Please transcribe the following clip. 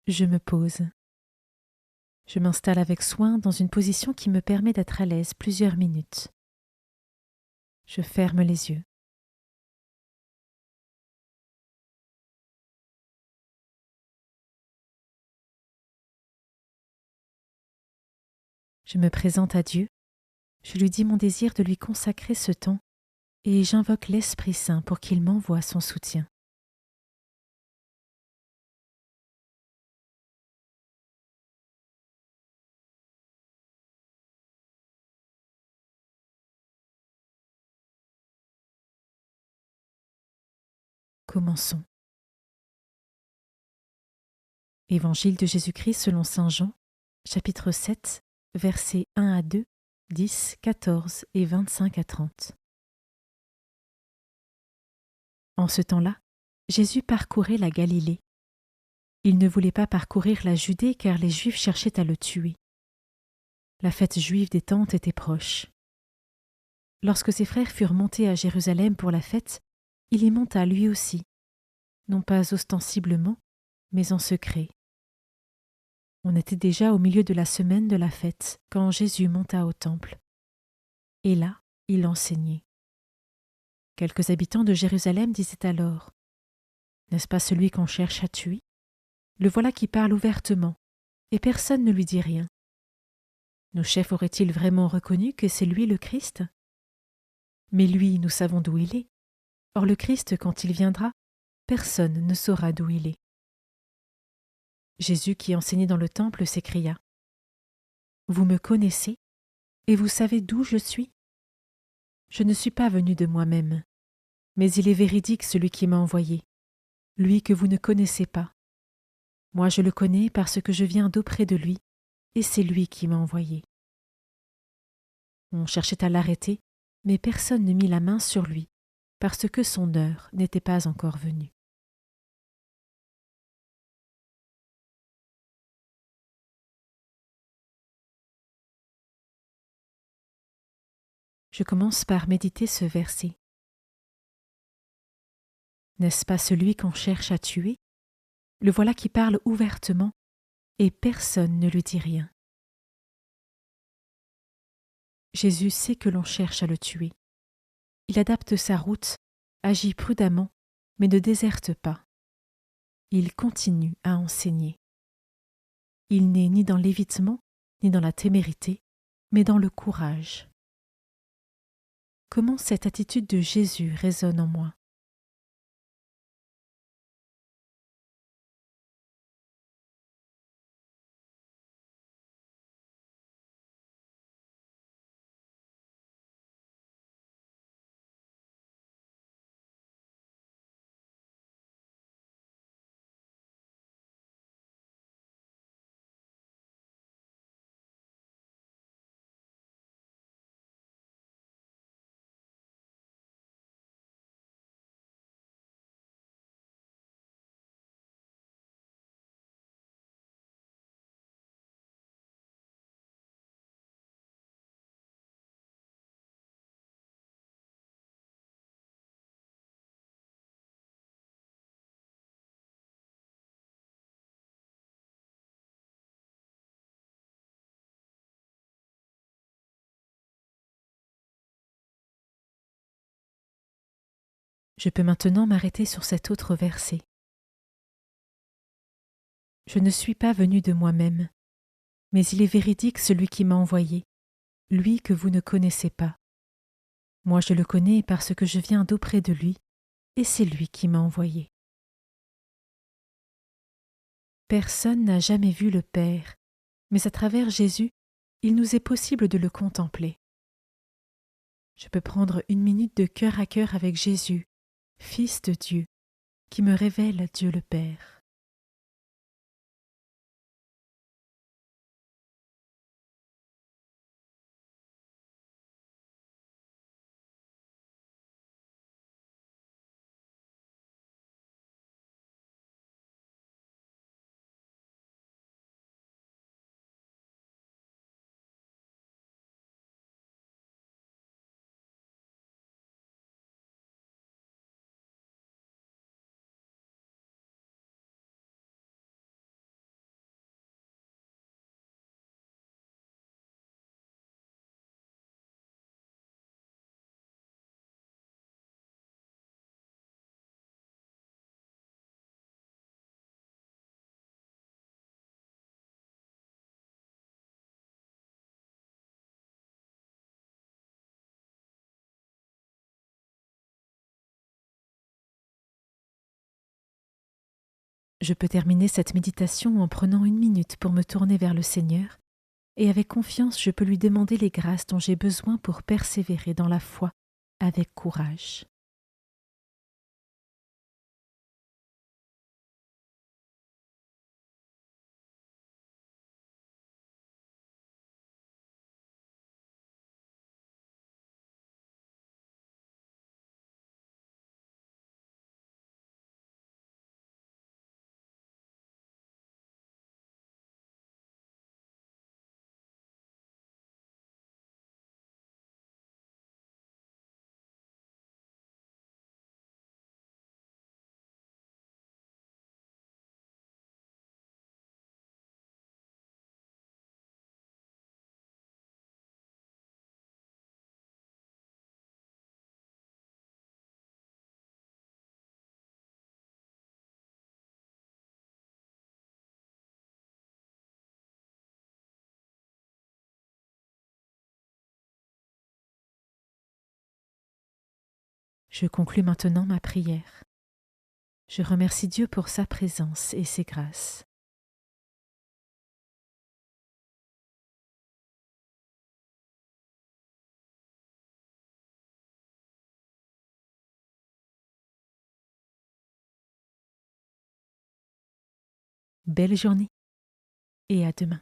Je me pose. Je m'installe avec soin dans une position qui me permet d'être à l'aise plusieurs minutes. Je ferme les yeux. Je me présente à Dieu, je lui dis mon désir de lui consacrer ce temps et j'invoque l'Esprit Saint pour qu'il m'envoie son soutien. Commençons. Évangile de Jésus-Christ selon saint Jean, chapitre 7, versets 1 à 2, 10, 14 et 25 à 30. En ce temps-là, Jésus parcourait la Galilée. Il ne voulait pas parcourir la Judée car les Juifs cherchaient à le tuer. La fête juive des Tentes était proche. Lorsque ses frères furent montés à Jérusalem pour la fête, il y monta lui aussi, non pas ostensiblement, mais en secret. On était déjà au milieu de la semaine de la fête quand Jésus monta au temple. Et là, il enseignait. Quelques habitants de Jérusalem disaient alors : « N'est-ce pas celui qu'on cherche à tuer ? Le voilà qui parle ouvertement, et personne ne lui dit rien. Nos chefs auraient-ils vraiment reconnu que c'est lui le Christ ? Mais lui, nous savons d'où il est. Or le Christ, quand il viendra, personne ne saura d'où il est. » Jésus, qui enseignait dans le temple, s'écria : « Vous me connaissez, et vous savez d'où je suis ? Je ne suis pas venu de moi-même, mais il est véridique celui qui m'a envoyé, lui que vous ne connaissez pas. Moi je le connais parce que je viens d'auprès de lui, et c'est lui qui m'a envoyé. » On cherchait à l'arrêter, mais personne ne mit la main sur lui, parce que son heure n'était pas encore venue. Je commence par méditer ce verset. N'est-ce pas celui qu'on cherche à tuer ? Le voilà qui parle ouvertement, et personne ne lui dit rien. Jésus sait que l'on cherche à le tuer. Il adapte sa route, agit prudemment, mais ne déserte pas. Il continue à enseigner. Il n'est ni dans l'évitement, ni dans la témérité, mais dans le courage. Comment cette attitude de Jésus résonne en moi ? Je peux maintenant m'arrêter sur cet autre verset. Je ne suis pas venu de moi-même, mais il est véridique celui qui m'a envoyé, lui que vous ne connaissez pas. Moi je le connais parce que je viens d'auprès de lui, et c'est lui qui m'a envoyé. Personne n'a jamais vu le Père, mais à travers Jésus, il nous est possible de le contempler. Je peux prendre une minute de cœur à cœur avec Jésus, Fils de Dieu, qui me révèle Dieu le Père. Je peux terminer cette méditation en prenant 1 minute pour me tourner vers le Seigneur, et avec confiance je peux lui demander les grâces dont j'ai besoin pour persévérer dans la foi avec courage. Je conclus maintenant ma prière. Je remercie Dieu pour sa présence et ses grâces. Belle journée et à demain.